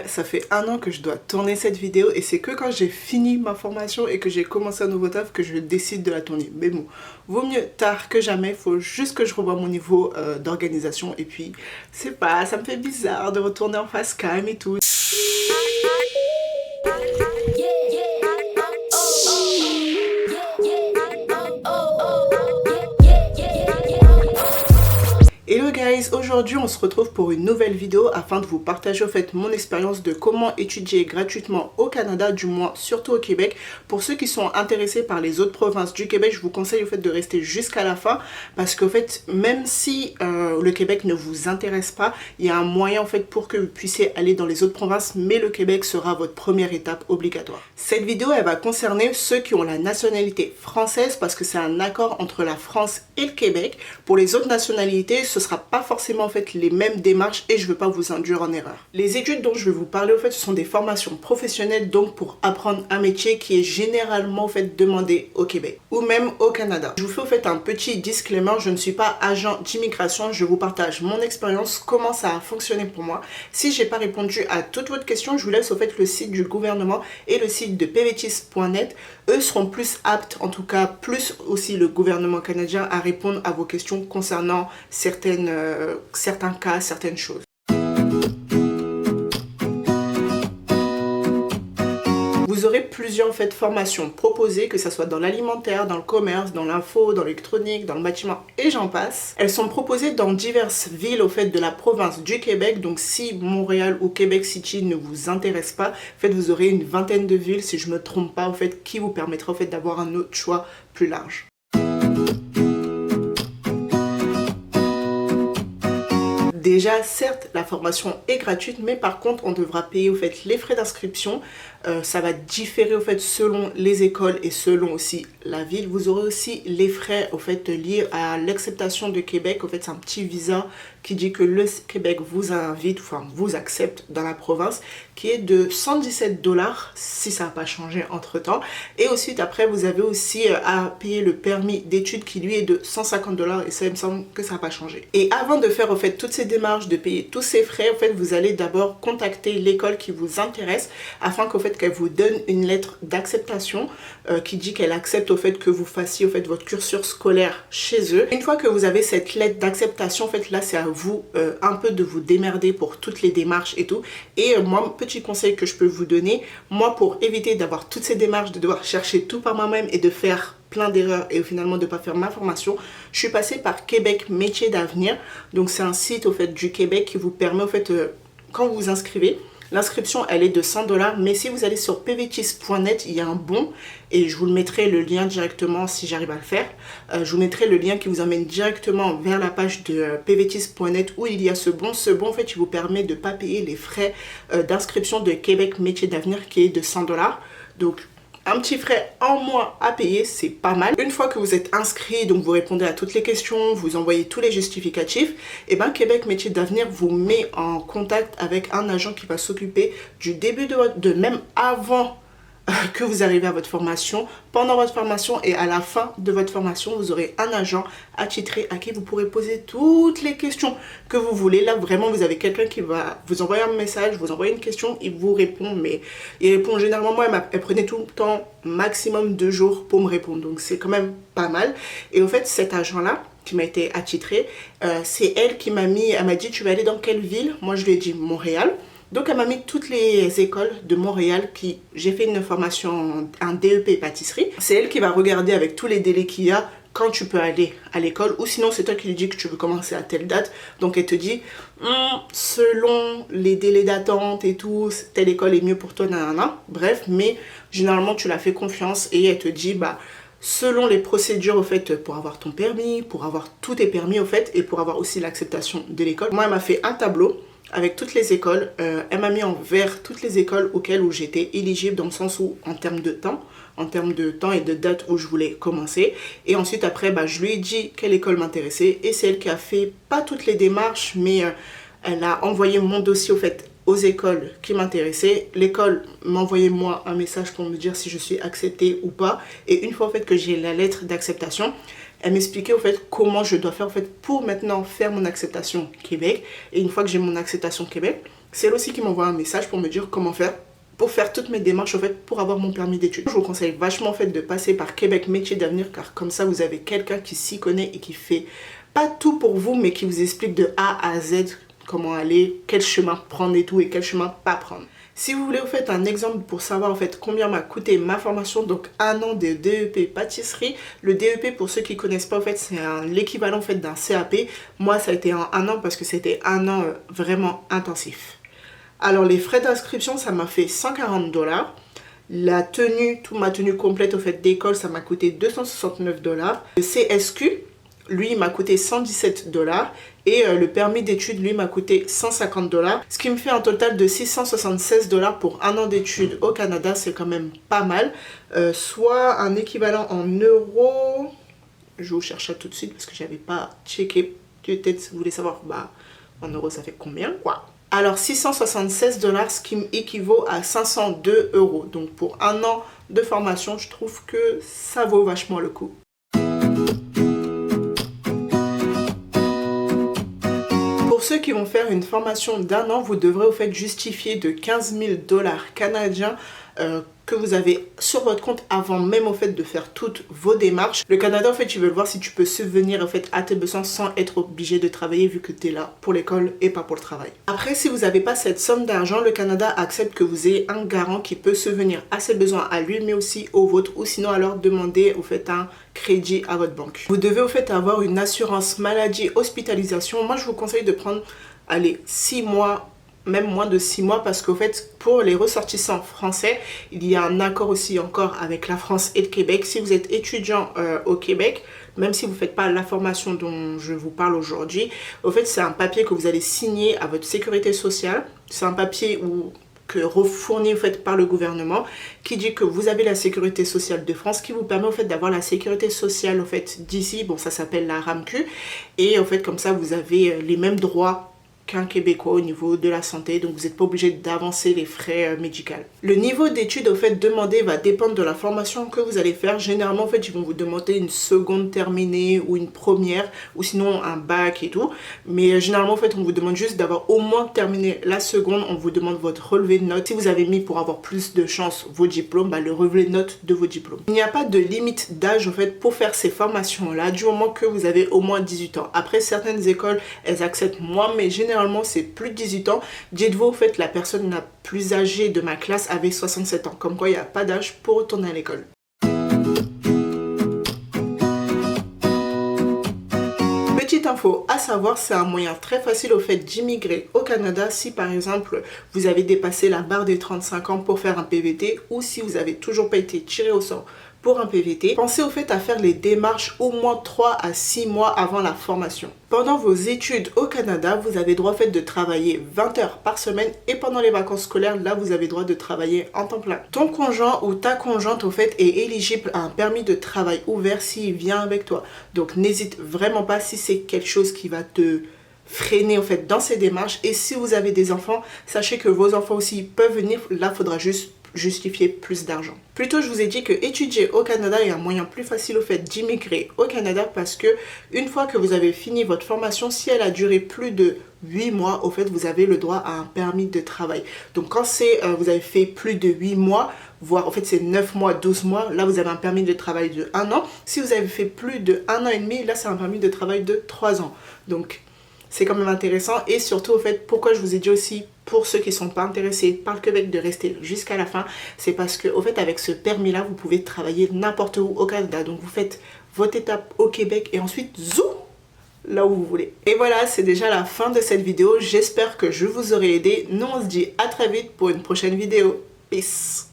ça fait 1 an que je dois tourner cette vidéo et c'est que quand j'ai fini ma formation et que j'ai commencé un nouveau taf que je décide de la tourner. Mais bon, vaut mieux tard que jamais, faut juste que je revoie mon niveau d'organisation et puis, c'est pas, ça me fait bizarre de retourner en face cam et tout. Hello guys, aujourd'hui on se retrouve pour une nouvelle vidéo afin de vous partager en fait mon expérience de comment étudier gratuitement au Canada, du moins surtout au Québec. Pour ceux qui sont intéressés par les autres provinces du Québec, je vous conseille au fait de rester jusqu'à la fin parce qu'en fait même si le Québec ne vous intéresse pas, il y a un moyen en fait pour que vous puissiez aller dans les autres provinces, mais le Québec sera votre première étape obligatoire. Cette vidéo elle va concerner ceux qui ont la nationalité française parce que c'est un accord entre la France et le Québec. Pour les autres nationalités, ce sera pas forcément en fait les mêmes démarches et je veux pas vous induire en erreur. Les études dont je vais vous parler en fait ce sont des formations professionnelles, donc pour apprendre un métier qui est généralement en fait demandé au Québec ou même au Canada. Je vous fais en fait un petit disclaimer, je ne suis pas agent d'immigration, je vous partage mon expérience, comment ça a fonctionné pour moi. Si j'ai pas répondu à toutes vos questions, je vous laisse en fait le site du gouvernement et le site de pvtis.net. Eux seront plus aptes, en tout cas plus aussi le gouvernement canadien, à répondre à vos questions concernant certains cas, certaines choses. Vous aurez plusieurs en fait, formations proposées, que ce soit dans l'alimentaire, dans le commerce, dans l'info, dans l'électronique, dans le bâtiment et j'en passe. Elles sont proposées dans diverses villes au fait de la province du Québec. Donc si Montréal ou Québec City ne vous intéresse pas, en fait, vous aurez une vingtaine de villes, si je ne me trompe pas, en fait, qui vous permettra en fait, d'avoir un autre choix plus large. Déjà, certes, la formation est gratuite, mais par contre, on devra payer au fait les frais d'inscription. Ça va différer au fait selon les écoles et selon aussi la ville. Vous aurez aussi les frais au fait liés à l'acceptation de Québec. Au fait, c'est un petit visa qui dit que le Québec vous invite, enfin vous accepte dans la province, qui est de 117 $ si ça n'a pas changé entre temps. Et ensuite, après, vous avez aussi à payer le permis d'études qui lui est de 150 $ et ça, il me semble que ça n'a pas changé. Et avant de faire au fait toutes ces démarches, de payer tous ces frais, en fait, vous allez d'abord contacter l'école qui vous intéresse afin qu'au fait qu'elle vous donne une lettre d'acceptation qui dit qu'elle accepte au fait que vous fassiez au fait votre cursus scolaire chez eux. Une fois que vous avez cette lettre d'acceptation, en fait là c'est à vous un peu de vous démerder pour toutes les démarches et tout. Et moi, petit conseil que je peux vous donner, moi pour éviter d'avoir toutes ces démarches, de devoir chercher tout par moi-même et de faire plein d'erreurs et finalement de ne pas faire ma formation, je suis passée par Québec Métiers d'Avenir. Donc c'est un site au fait du Québec qui vous permet au fait quand vous vous inscrivez, l'inscription elle est de 100 $, mais si vous allez sur pvtis.net, il y a un bon et je vous mettrai le lien directement si j'arrive à le faire. Je vous mettrai le lien qui vous amène directement vers la page de pvtis.net où il y a ce bon. Ce bon en fait il vous permet de ne pas payer les frais d'inscription de Québec Métiers d'Avenir qui est de 100 $. Donc un petit frais en moins à payer, c'est pas mal. Une fois que vous êtes inscrit, donc vous répondez à toutes les questions, vous envoyez tous les justificatifs, et bien Québec Métiers d'Avenir vous met en contact avec un agent qui va s'occuper du début de même avant que vous arrivez à votre formation, pendant votre formation et à la fin de votre formation, vous aurez un agent attitré à qui vous pourrez poser toutes les questions que vous voulez. Là, vraiment, vous avez quelqu'un qui va vous envoyer un message, vous envoyer une question, il vous répond, mais il répond généralement, moi, elle prenait tout le temps, maximum 2 jours pour me répondre, donc c'est quand même pas mal. Et au fait, cet agent-là, qui m'a été attitré, c'est elle qui m'a mis, elle m'a dit, tu vas aller dans quelle ville? Moi, je lui ai dit Montréal. Donc elle m'a mis toutes les écoles de Montréal qui... J'ai fait une formation, un DEP pâtisserie. C'est elle qui va regarder avec tous les délais qu'il y a quand tu peux aller à l'école. Ou sinon c'est toi qui lui dis que tu veux commencer à telle date. Donc elle te dit, selon les délais d'attente et tout, telle école est mieux pour toi, nanana. Bref, mais généralement tu la fais confiance et elle te dit, bah... selon les procédures au fait pour avoir ton permis, pour avoir tous tes permis au fait et pour avoir aussi l'acceptation de l'école. Moi elle m'a fait un tableau avec toutes les écoles, elle m'a mis en vert toutes les écoles auxquelles j'étais éligible dans le sens où en termes de temps et de date où je voulais commencer. Et ensuite après bah, je lui ai dit quelle école m'intéressait et c'est elle qui a fait pas toutes les démarches mais elle a envoyé mon dossier au fait aux écoles qui m'intéressaient. L'école m'envoyait moi un message pour me dire si je suis acceptée ou pas. Et une fois en fait que j'ai la lettre d'acceptation, elle m'expliquait au fait comment je dois faire en fait pour maintenant faire mon acceptation Québec. Et une fois que j'ai mon acceptation Québec, C'est elle aussi qui m'envoie un message pour me dire comment faire pour faire toutes mes démarches en fait pour avoir mon permis d'études. Je vous conseille vachement en fait de passer par Québec Métiers d'Avenir, car comme ça vous avez quelqu'un qui s'y connaît et qui fait pas tout pour vous, mais qui vous explique de A à Z comment aller, quel chemin prendre et tout, et quel chemin pas prendre. Si vous voulez vous faites un exemple pour savoir en fait combien m'a coûté ma formation, donc un an de DEP pâtisserie. Le DEP, pour ceux qui connaissent pas en fait, c'est l'équivalent en fait d'un CAP. Moi ça a été en un an parce que c'était un an vraiment intensif. Alors les frais d'inscription, ça m'a fait 140 $. La tenue, toute ma tenue complète au fait d'école, ça m'a coûté 269 $. Le CSQ, lui, il m'a coûté 117 $. Et le permis d'études, lui, m'a coûté 150 $. Ce qui me fait un total de 676 $ pour un an d'études au Canada. C'est quand même pas mal. Soit un équivalent en euros. Je vous cherche ça tout de suite parce que j'avais pas checké. Peut-être si vous voulez savoir, bah, en euros, ça fait combien, quoi. Alors 676 $, ce qui équivaut à 502 €. Donc pour un an de formation, je trouve que ça vaut vachement le coup. Pour ceux qui vont faire une formation d'un an, vous devrez au fait justifier de 15 000 $ canadiens que vous avez sur votre compte avant même au fait de faire toutes vos démarches. Le Canada, en fait, ils veulent voir si tu peux subvenir en fait à tes besoins sans être obligé de travailler, vu que tu es là pour l'école et pas pour le travail. Après, si vous n'avez pas cette somme d'argent, le Canada accepte que vous ayez un garant qui peut subvenir à ses besoins à lui, mais aussi aux vôtres, ou sinon alors demander au fait un crédit à votre banque. Vous devez au fait avoir une assurance maladie hospitalisation. Moi, je vous conseille de prendre, allez, 6 mois, même moins de 6 mois, parce qu'au fait pour les ressortissants français, il y a un accord aussi encore avec la France et le Québec. Si vous êtes étudiant au Québec, même si vous ne faites pas la formation dont je vous parle aujourd'hui, au fait c'est un papier que vous allez signer à votre sécurité sociale. C'est un papier que fourni au fait par le gouvernement, qui dit que vous avez la sécurité sociale de France, qui vous permet au fait d'avoir la sécurité sociale au fait d'ici. Bon, ça s'appelle la RAMQ, et au fait comme ça vous avez les mêmes droits qu'un Québécois au niveau de la santé, donc vous n'êtes pas obligé d'avancer les frais médicaux. Le niveau d'études au fait demandé va dépendre de la formation que vous allez faire. Généralement en fait ils vont vous demander une seconde terminée ou une première, ou sinon un bac et tout, mais généralement en fait on vous demande juste d'avoir au moins terminé la seconde. On vous demande votre relevé de notes. Si vous avez mis pour avoir plus de chance vos diplômes, bah, le relevé de notes de vos diplômes. Il n'y a pas de limite d'âge en fait pour faire ces formations là, du moment que vous avez au moins 18 ans. Après certaines écoles elles acceptent moins, mais généralement c'est plus de 18 ans. Dites-vous, en fait, la personne la plus âgée de ma classe avait 67 ans. Comme quoi, il n'y a pas d'âge pour retourner à l'école. Petite info à savoir, c'est un moyen très facile au fait d'immigrer au Canada si par exemple vous avez dépassé la barre des 35 ans pour faire un PVT, ou si vous n'avez toujours pas été tiré au sort pour un PVT. Pensez au fait à faire les démarches au moins 3 à 6 mois avant la formation. Pendant vos études au Canada, vous avez droit au fait de travailler 20 heures par semaine, et pendant les vacances scolaires, là vous avez droit de travailler en temps plein. Ton conjoint ou ta conjointe au fait est éligible à un permis de travail ouvert s'il vient avec toi. Donc n'hésite vraiment pas si c'est quelque chose qui va te freiner en fait dans ces démarches. Et si vous avez des enfants, sachez que vos enfants aussi peuvent venir. Là, il faudra juste justifier plus d'argent. Plutôt, je vous ai dit que étudier au Canada est un moyen plus facile au fait d'immigrer au Canada, parce que une fois que vous avez fini votre formation, si elle a duré plus de 8 mois, au fait vous avez le droit à un permis de travail. Donc quand c'est vous avez fait plus de 8 mois, voire en fait c'est 9 mois, 12 mois, là vous avez un permis de travail de 1 an. Si vous avez fait plus de 1 an et demi, là c'est un permis de travail de 3 ans. Donc c'est quand même intéressant. Et surtout au fait, pourquoi je vous ai dit aussi, pour ceux qui ne sont pas intéressés par le Québec, de rester jusqu'à la fin, c'est parce que au fait avec ce permis là vous pouvez travailler n'importe où au Canada. Donc vous faites votre étape au Québec et ensuite zou, là où vous voulez. Et voilà, c'est déjà la fin de cette vidéo. J'espère que je vous aurai aidé. Nous on se dit à très vite pour une prochaine vidéo. Peace.